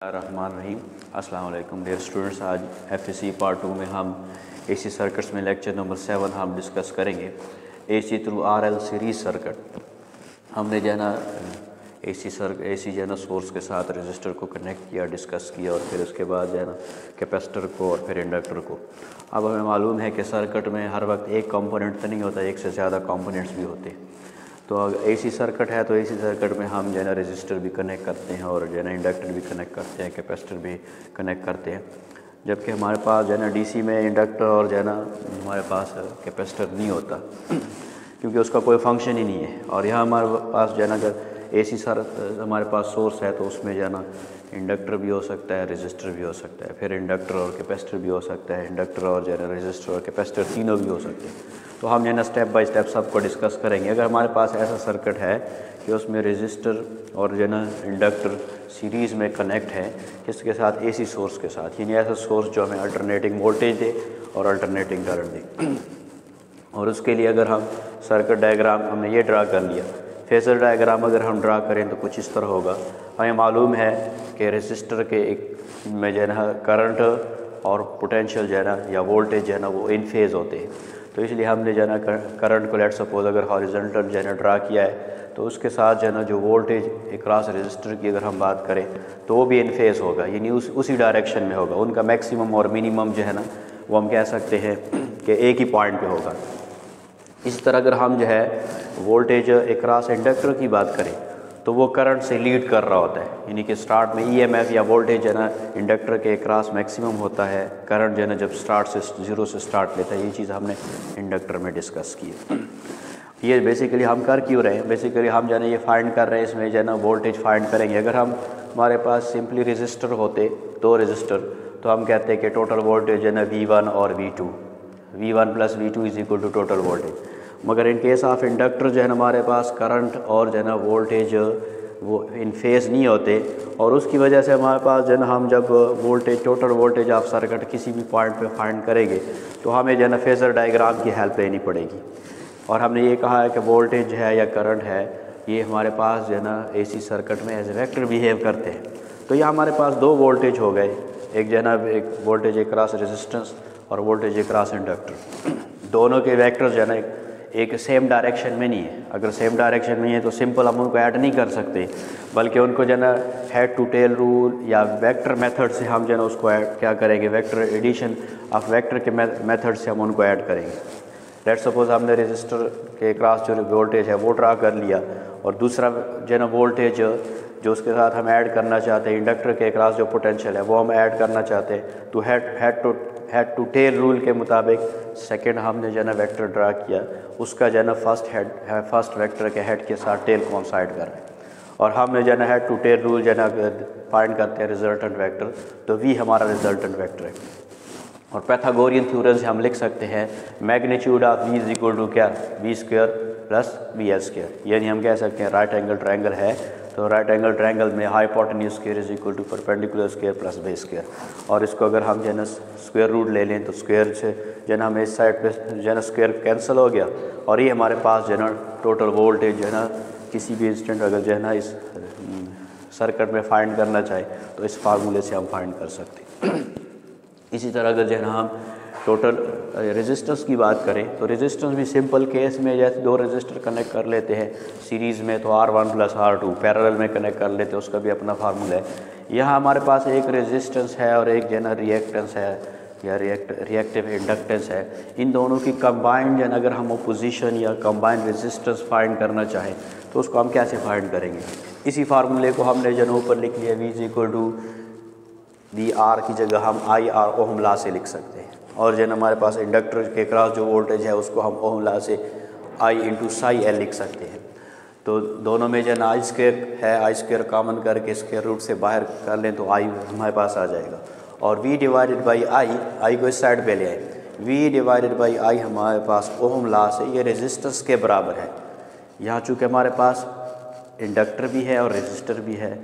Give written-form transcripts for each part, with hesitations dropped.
रहमान रहीम। अस्सलाम वालेकुम dear students. आज एफएससी पार्ट 2 में हम एसी सर्किट्स में लेक्चर नंबर 7 हम डिस्कस करेंगे। AC through RL series circuit हमने जो है ना एसी जो है ना सोर्स के साथ रजिस्टर को कनेक्ट किया, डिस्कस किया और फिर उसके बाद जो है ना कैपेसिटर को और फिर इंडक्टर को। अब हमें मालूम है कि सर्किट में हर वक्त एक कंपोनेंट तो नहीं होता, एक से ज़्यादा कंपोनेंट्स भी होते हैं। तो अगर एसी सर्किट है तो एसी सर्किट में हम जो है ना रजिस्टर भी कनेक्ट करते हैं और जो है ना इंडक्टर भी कनेक्ट करते हैं, कैपेसिटर भी कनेक्ट करते हैं। जबकि हमारे पास जो है ना डीसी में इंडक्टर और जो है ना हमारे पास कैपेसिटर नहीं होता क्योंकि उसका कोई फंक्शन ही नहीं है। और यहाँ हमारे पास जो है ना अगर एसी हमारे पास सोर्स है तो उसमें जो है ना इंडक्टर भी हो सकता है, रजिस्टर भी हो सकता है, फिर इंडक्टर और कैपेसिटर भी हो सकता है, इंडक्टर और जो है ना रजिस्टर और कैपेसिटर तीनों भी हो सकते हैं। तो हम जो है ना स्टेप बाय स्टेप सबको डिस्कस करेंगे। अगर हमारे पास ऐसा सर्किट है कि उसमें रजिस्टर और जो है ना इंडक्टर सीरीज़ में कनेक्ट है किसके साथ, एसी सोर्स के साथ, यानी ऐसा सोर्स जो हमें अल्टरनेटिंग वोल्टेज दे और अल्टरनेटिंग करंट दे। और उसके लिए अगर हम सर्किट डायग्राम हमने ये ड्रा कर लिया, फेजर डायग्राम अगर हम ड्रा करें तो कुछ इस तरह होगा। हमें मालूम है कि रजिस्टर के एक में जो है ना करंट और पोटेंशियल जो है ना या वोल्टेज जो है ना वो इन फेज़ होते हैं। तो इसलिए हमने जो है ना करंट को लेट सपोज अगर हॉरिजॉन्टल जो है ना ड्रा किया है तो उसके साथ जो है ना जो वोल्टेज अक्रॉस रजिस्टर की अगर हम बात करें तो वो भी इन फेज़ होगा, यानी उसी डायरेक्शन में होगा। उनका मैक्सिमम और मिनिमम जो है ना वो हम कह सकते हैं कि एक ही पॉइंट पे होगा। इसी तरह अगर हम जो है वोल्टेज अक्रॉस इंडक्टर की बात करें तो वो करंट से लीड कर रहा होता है, यानी कि स्टार्ट में ईएमएफ या वोल्टेज जो है ना इंडक्टर के अक्रॉस मैक्सिमम होता है, करंट जो है ना जब स्टार्ट से जीरो से स्टार्ट लेता है। ये चीज़ हमने इंडक्टर में डिस्कस की है। ये बेसिकली हम कर क्यों रहे हैं, बेसिकली हम जो है ना ये फाइंड कर रहे हैं, इसमें जो है ना वोल्टेज फाइंड करेंगे। अगर हम हमारे पास सिंपली रजिस्टर होते, दो रजिस्टर, तो हम कहते हैं कि टोटल वोल्टेज है ना V1 और V2, V1 + V2 is equal to total voltage. मगर इन केस ऑफ इंडक्टर जो है ना हमारे पास करंट और जो है ना वोल्टेज वो इन फेज़ नहीं होते और उसकी वजह से हमारे पास जो है ना हम जब voltage total voltage of circuit किसी भी पॉइंट पे फाइंड करेंगे तो हमें जो है ना फेजर डायग्राम की हेल्प लेनी पड़ेगी। और हमने ये कहा है कि वोल्टेज है या करंट है ये हमारे पास जो है ना एसी सर्किट में एज ए वेक्टर बिहेव करते हैं। तो ये हमारे पास दो वोल्टेज हो गए, एक जो है ना एक वोल्टेज अक्रॉस रेजिस्टेंस और वोल्टेज अक्रॉस इंडक्टर। दोनों के वेक्टर जो है ना एक सेम डायरेक्शन में नहीं है। अगर सेम डायरेक्शन में है तो सिंपल हम उनको ऐड नहीं कर सकते, बल्कि उनको जो है ना हेड टू टेल रूल या वेक्टर मेथड से हम जो है ना उसको ऐड क्या करेंगे, वेक्टर एडिशन ऑफ वेक्टर के मेथड से हम उनको ऐड करेंगे। लेट सपोज हमने रजिस्टर के क्रॉस जो वोल्टेज है वो ड्रा कर लिया और दूसरा जो है ना वोल्टेज जो उसके साथ हम ऐड करना चाहते हैं, इंडक्टर के क्रॉस जो पोटेंशियल है वो हम ऐड करना चाहते हैं। तो हेड टू टेल रूल के मुताबिक सेकंड हमने जो है ना वेक्टर ड्रा किया, उसका जो है ना फर्स्ट वेक्टर के हेड के साथ टेल कोइंसाइड कर रहे हैं। और हमने जो है ना हेड टू टेल रूल जो है ना फाइंड करते हैं रिजल्टेंट वेक्टर, तो वी हमारा रिजल्टेंट वेक्टर है। और पैथागोरियन थ्योरम से हम लिख सकते हैं magnitude of V is equal to क्या, V² + VL²। यानी हम कह सकते हैं राइट एंगल ट्रायंगल है तो राइट एंगल ट्रायंगल में hypotenuse square is equal to perpendicular square plus base square. और इसको अगर हम जो है ना स्क्वायर रूट ले लें तो स्क्वायर से जो है ना हमें इस साइड पे जो है ना स्क्वायर कैंसिल हो गया और ये हमारे पास जो है ना टोटल वोल्टेज जो है ना किसी भी इंस्टेंट अगर जो है ना इस सर्किट में फाइंड करना चाहे तो इस फार्मूले से हम फाइंड कर सकते हैं। इसी तरह अगर जो है ना हम टोटल रेजिस्टेंस की बात करें तो रेजिस्टेंस भी सिंपल केस में जैसे दो रेजिस्टर कनेक्ट कर लेते हैं सीरीज़ में तो R1 + R2, पैरेलल में कनेक्ट कर लेते हैं, उसका भी अपना फार्मूला है। यहाँ हमारे पास एक रेजिस्टेंस है और एक जो है ना रिएक्टेंस है या रिएक्टिव इंडक्टेंस है। इन दोनों की कंबाइंड जो है ना अगर हम अपोजिशन या कंबाइंड रेजिस्टेंस फाइंड करना चाहें तो उसको हम कैसे फाइंड करेंगे। इसी फार्मूले को हमने जो है ऊपर लिख लिया, V is equal to VR की जगह हम IR ओहम लॉ से लिख सकते हैं। और जो है हमारे पास इंडक्टर के क्रॉस जो वोल्टेज है उसको हम ओहम लॉ से I × ψL लिख सकते हैं। तो दोनों में जो है ना I² है, I² कॉमन करके स्क्वायर रूट से बाहर कर लें तो I हमारे पास आ जाएगा। और V/I को इस साइड पे ले आए, V/I हमारे पास ओहम लॉ से ये रेजिस्टेंस के बराबर है। यहाँ चूँकि हमारे पास इंडक्टर भी है और रेजिस्टर भी है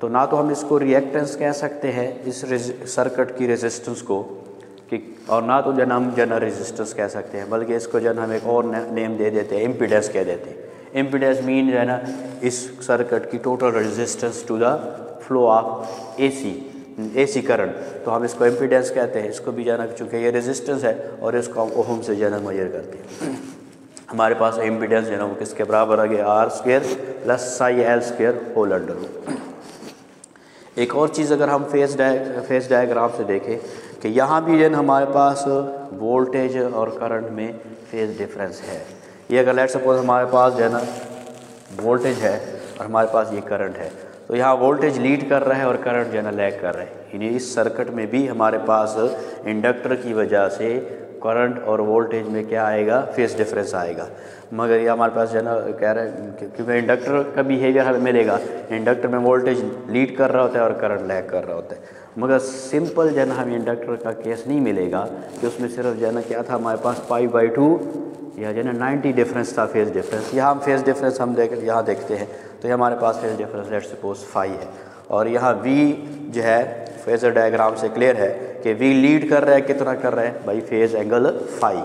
तो ना तो हम इसको रिएक्टेंस कह सकते हैं इस सर्किट की रेजिस्टेंस को कि, और ना तो जन हम जन रेजिस्टेंस कह सकते हैं, बल्कि इसको जन हम एक और नेम दे देते हैं, इम्पीडेंस कह देते हैं। इम्पीडेंस मीन जो है ना इस सर्किट की total resistance to the flow of AC current, तो हम इसको इम्पीडेंस कहते हैं। इसको भी जाना चूँकि ये रेजिस्टेंस है और इसको हम ओहम से जाना मेजर करते हैं। हमारे पास इम्पीडेंस जो है ना वो किसके बराबर आ गया, R square plus xi L square whole under root. एक और चीज़ अगर हम फेस डायग्राम से देखें कि यहाँ भी जो है हमारे पास वोल्टेज और करंट में फेज डिफरेंस है। ये अगर लेट सपोज हमारे पास जो है ना वोल्टेज है और हमारे पास ये करंट है, तो यहाँ वोल्टेज लीड कर रहा है और करंट जो है ना लैग कर रहा है। यानी इस सर्किट में भी हमारे पास इंडक्टर की वजह से करंट और वोल्टेज में क्या आएगा, फेस डिफरेंस आएगा। मगर ये हमारे पास जो है ना कह रहे हैं क्योंकि इंडक्टर का बिहेवियर हमें मिलेगा, इंडक्टर में वोल्टेज लीड कर रहा होता है और करंट लैग कर रहा होता है। मगर सिंपल जो है ना हमें इंडक्टर का केस नहीं मिलेगा कि उसमें सिर्फ जो है ना क्या था, हमारे पास π/2 या जो है ना 90 डिफरेंस था फेस डिफरेंस। यहाँ हम फेस डिफरेंस हम यहाँ देखते हैं तो ये हमारे पास फेस डिफरेंस लेट्स सपोज 5 है और यहाँ V जो है फेजर डायग्राम से क्लियर है कि V लीड कर रहा है, कितना कर रहा है भाई, फेज एंगल 5।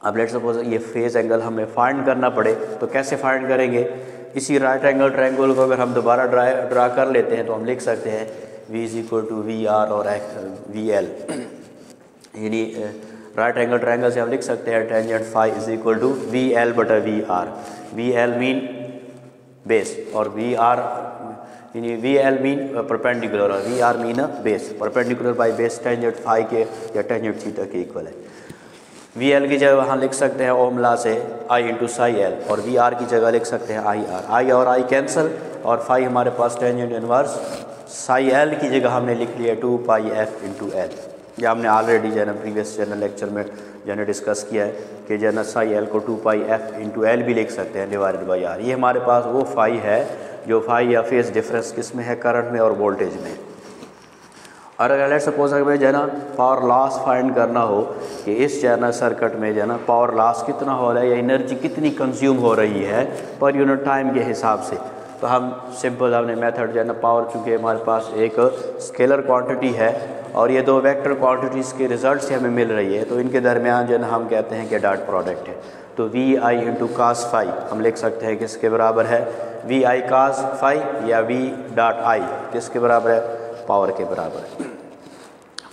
अब लेट्स सपोज ये फेज एंगल हमें फाइंड करना पड़े तो कैसे फाइंड करेंगे, इसी राइट एंगल ट्रायंगल को अगर हम दोबारा ड्रा कर लेते हैं तो हम लिख सकते हैं V = VR और VL। यानी राइट एंगल ट्रायंगल से हम लिख सकते हैं tangent phi = VL/VR। VL mean base और VR यानी VL मीन परपेंडिकुलर और VR mean base. Perpendicular by base tangent phi के या टेंजेंट थीटा के इक्वल है। VL की जगह वहाँ लिख सकते हैं ओम लॉ से I × साई एल और VR की जगह लिख सकते हैं IR। I और I कैंसिल और फाई हमारे पास टेंजेंट इनवर्स साई एल की जगह हमने लिख लिया 2πf × L। या हमने ऑलरेडी जो है ना प्रीवियस जो है लेक्चर में जो है डिस्कस किया है कि जो है ना साई एल को 2πf × L भी लिख सकते हैं डिवाइडेड बाई R। ये हमारे पास वो फाई है जो फाई या फेस डिफरेंस किस में है, करंट में और वोल्टेज में। और अगर लेट सपोज अगर जो है ना पावर लॉस फाइंड करना हो कि इस जो है ना सर्किट में जो है ना पावर लॉस कितना हो रहा है या एनर्जी कितनी कंज्यूम हो रही है पर यूनिट टाइम के हिसाब से, तो हम सिंपल हमने मेथड जो है ना पावर, चूँकि हमारे पास एक स्केलर क्वांटिटी है और ये दो वेक्टर क्वांटिटीज़ के रिजल्ट से हमें मिल रही है, तो इनके दरमियान जो है ना हम कहते हैं कि डॉट प्रोडक्ट है। तो VI × cos फाई हम लिख सकते हैं किसके बराबर है, VI cos फाई या V.I किसके बराबर है, पावर के बराबर है।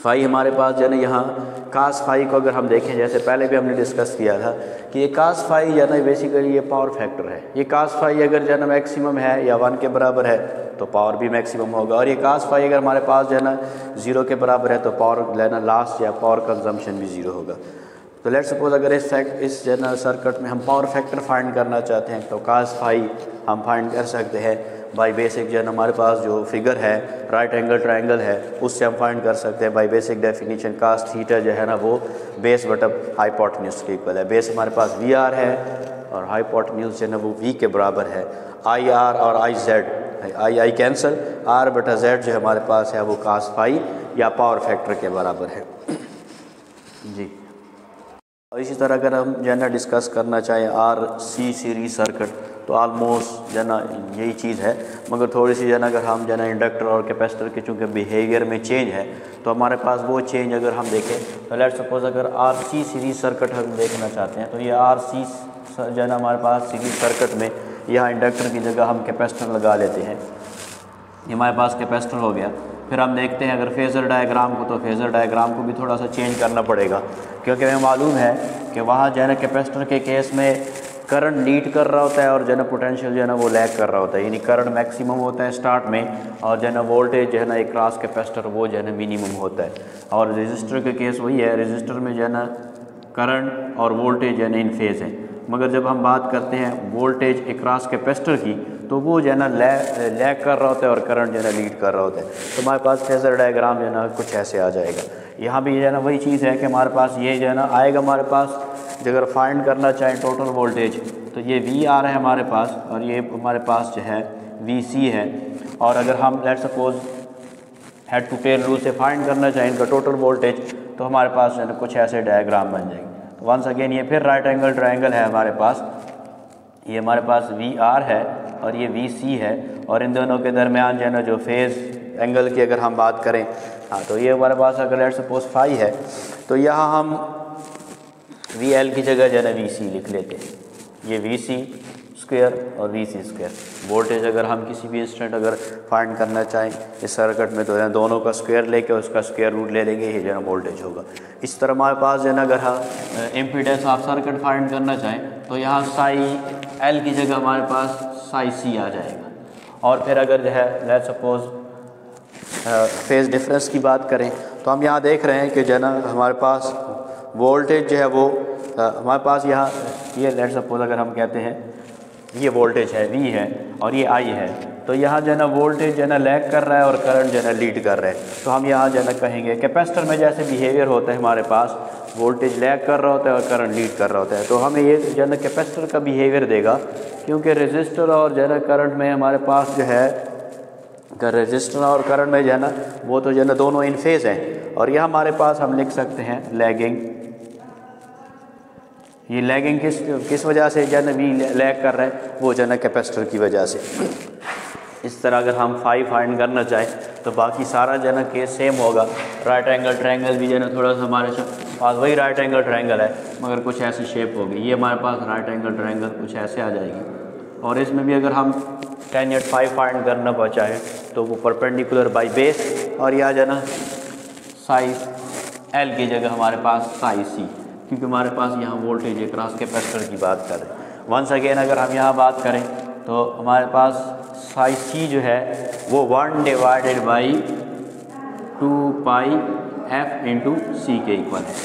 फाई हमारे पास जो है ना यहाँ कास फाई को अगर हम देखें, जैसे पहले भी हमने डिस्कस किया था कि ये कास फाई जो है ना बेसिकली ये पावर फैक्टर है। ये कास फाई अगर जो है ना मैक्सिमम है या 1 के बराबर है तो पावर भी मैक्सिमम होगा, और ये कास फाई अगर हमारे पास जो है ना 0 के बराबर है तो पावर लेना लॉस या पावर कंजम्पशन भी 0 होगा। तो लेट्स सपोज अगर इस जो है ना सर्किट में हम पावर फैक्टर फाइंड करना चाहते हैं तो कास फाई हम फाइंड कर सकते हैं बाय बेसिक जो है ना हमारे पास जो फिगर है राइट एंगल ट्रायंगल है उससे हम फाइंड कर सकते हैं by basic definition cos theta जो है ना वो बेस बटा हाइपोटेन्यूज के इक्वल है। बेस हमारे पास VR है और हाइपोटेन्यूज जो है ना वो V के बराबर है। IR और I कैंसिल, R/Z जो हमारे पास है वो कास फाई या पावर फैक्टर के बराबर है जी। और इसी तरह अगर हम जो है ना डिस्कस करना चाहें RC सीरीज सर्किट तो ऑलमोस्ट जो है ना यही चीज़ है, मगर थोड़ी सी जो है ना अगर हम जो है ना इंडक्टर और कैपेसिटर के चूँकि बिहेवियर में चेंज है तो हमारे पास वो चेंज अगर हम देखें तो लेट्स सपोज अगर RC सीरीज सर्किट हम देखना चाहते हैं तो ये RC जो है ना हमारे पास सीरीज सर्किट में यहाँ इंडक्टर की जगह हम कैपेसिटर लगा लेते हैं। ये हमारे पास कैपेसिटर हो गया। फिर हम देखते हैं अगर फेज़र डायग्राम को, तो फेज़र डायग्राम को भी थोड़ा सा चेंज करना पड़ेगा क्योंकि हमें मालूम है कि वहाँ जो है ना कैपेसिटर के केस में करंट लीड कर रहा होता है और जो है ना पोटेंशियल जो है ना वो लैग कर रहा होता है, यानी करंट मैक्सिमम होता है स्टार्ट में और जो है ना वोल्टेज जो है ना एक क्रॉस कैपेसिटर वो जो है ना मिनिमम होता है। और रजिस्टर के केस वही है, रजिस्टर में जो है ना करंट और वोल्टेज जो है ना इन फेज़ है, मगर जब हम बात करते हैं वोल्टेज अक्रॉस कैपेसिटर की तो वो जो है ना लैग कर रहा होता है और करंट जो है ना लीड कर रहा होता है। तो हमारे पास फेज़र डायग्राम जो है ना कुछ ऐसे आ जाएगा। यहाँ भी जो है ना वही चीज़ है कि हमारे पास ये जो है ना आएगा, हमारे पास अगर फाइंड करना चाहें टोटल वोल्टेज तो ये VR है हमारे पास और ये हमारे पास जो है VC है। और अगर हम let suppose head to tail rule से फाइंड करना चाहें इनका टोटल वोल्टेज तो हमारे पास जो है ना कुछ ऐसे डायग्राम बन जाएंगे। तो वंस अगेन ये फिर राइट एंगल ट्रायंगल है हमारे पास, ये हमारे पास VR है और ये VC है और इन दोनों के दरमियान जो है ना जो फेज़ एंगल की अगर हम बात करें, हाँ तो ये हमारे पास अगर लेट सपोज फाई है तो यहाँ हम VL की जगह जो है ना VC लिख लेते हैं। ये VC स्क्वायर और वी सी स्क्वायर। वोल्टेज अगर हम किसी भी इंस्टेंट अगर फाइंड करना चाहें इस सर्किट में तो दोनों का स्क्वायर लेके उसका स्क्वायर रूट ले लेंगे, ये जो है वोल्टेज होगा। इस तरह हमारे पास जो है ना अगर हम इम्पीडेंस ऑफ सर्किट फाइंड करना चाहें तो यहाँ साई एल की जगह हमारे पास साई सी आ जाएगा। और फिर अगर जो है लेट्स सपोज फेज डिफरेंस की बात करें तो हम यहाँ देख रहे हैं कि जो है ना हमारे पास वोल्टेज जो है वो हमारे पास यहाँ ये लेट्स सपोज अगर हम कहते हैं ये वोल्टेज है V है और ये I है, तो यहाँ जो है ना वोल्टेज जो है ना लैग कर रहा है और करंट जो है ना लीड कर रहा है। तो हम यहाँ जो है ना कहेंगे कैपेसिटर में जैसे बिहेवियर होता है हमारे पास, वोल्टेज लैग कर रहा होता है और करंट लीड कर रहा होता है, तो हमें ये जो है ना कैपेसिटर का बिहेवियर देगा, क्योंकि रजिस्टर और जो है ना करंट में हमारे पास जो है रजिस्टर और करंट में जो है ना वो तो जो है ना दोनों इन फेज हैं। और यह हमारे पास हम लिख सकते हैं लैगिंग। ये लैगिंग किस वजह से जो है ना वी लैग कर रहा है, वो जो है ना कैपेसिटर की वजह से। इस तरह अगर हम फाई फाइंड करना चाहें तो बाकी सारा जो है ना केस सेम होगा। राइट एंगल ट्रायंगल भी जो है ना थोड़ा सा हमारे पास वही राइट एंगल ट्रायंगल है मगर कुछ ऐसी शेप होगी, ये हमारे पास राइट एंगल ट्रायंगल कुछ ऐसे आ जाएगी। और इसमें भी अगर हम tan at फाई फाइंड करना चाहें तो वो परपेंडिकुलर बाई बेस, और यह जो है ना साइज एल की जगह हमारे पास साइज सी, क्योंकि हमारे पास यहाँ वोल्टेज है क्रॉस कैपेसिटर की बात कर रहे हैं। वंस अगेन अगर हम यहाँ बात करें तो हमारे पास साइज सी जो है वो 1 divided by 2 pi F into C के इक्वल है।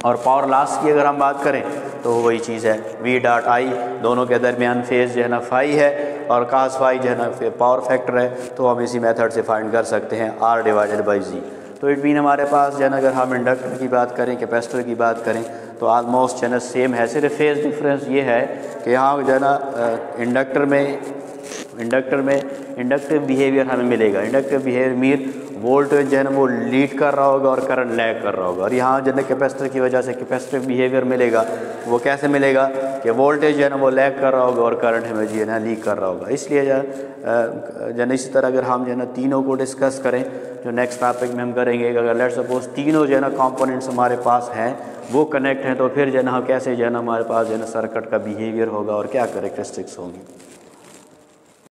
और पावर लॉस की अगर हम बात करें तो वही चीज़ है, वी डॉट आई, दोनों के दरमियान फेज जो है ना फाई है और कास फाई जो है ना पावर फैक्टर है, तो हम इसी मेथड से फाइंड कर सकते हैं आर डिवाइडेड बाई जी। तो इट मीन हमारे पास जो है ना अगर हम इंडक्टर की बात करें कैपेसिटर की बात करें तो ऑलमोस्ट जो है ना सेम है, सिर्फ फेज डिफरेंस ये है कि यहाँ जो है ना इंडक्टिव बिहेवियर हमें मिलेगा। इंडक्टिव बिहेवियर मीन वोल्टेज जो है ना वो लीड कर रहा होगा और करंट लैग कर रहा होगा। और यहाँ जो है ना कैपेसिटर की वजह से कैपेसिटिव बिहेवियर मिलेगा, वो कैसे मिलेगा कि वोल्टेज जो है ना वो लैग कर रहा होगा और करंट हमें जो है ना लीड कर रहा होगा। इसलिए जो है इसी तरह अगर हम जो है ना तीनों को डिस्कस करें, जो नेक्स्ट टॉपिक में हम करेंगे, अगर लेट्स सपोज तीनों जो है ना कंपोनेंट्स हमारे पास हैं वो कनेक्ट हैं, तो फिर जो है ना कैसे जो है ना हमारे पास जो है ना सर्किट का बिहेवियर होगा और क्या कैरेक्टरिस्टिक्स होंगी।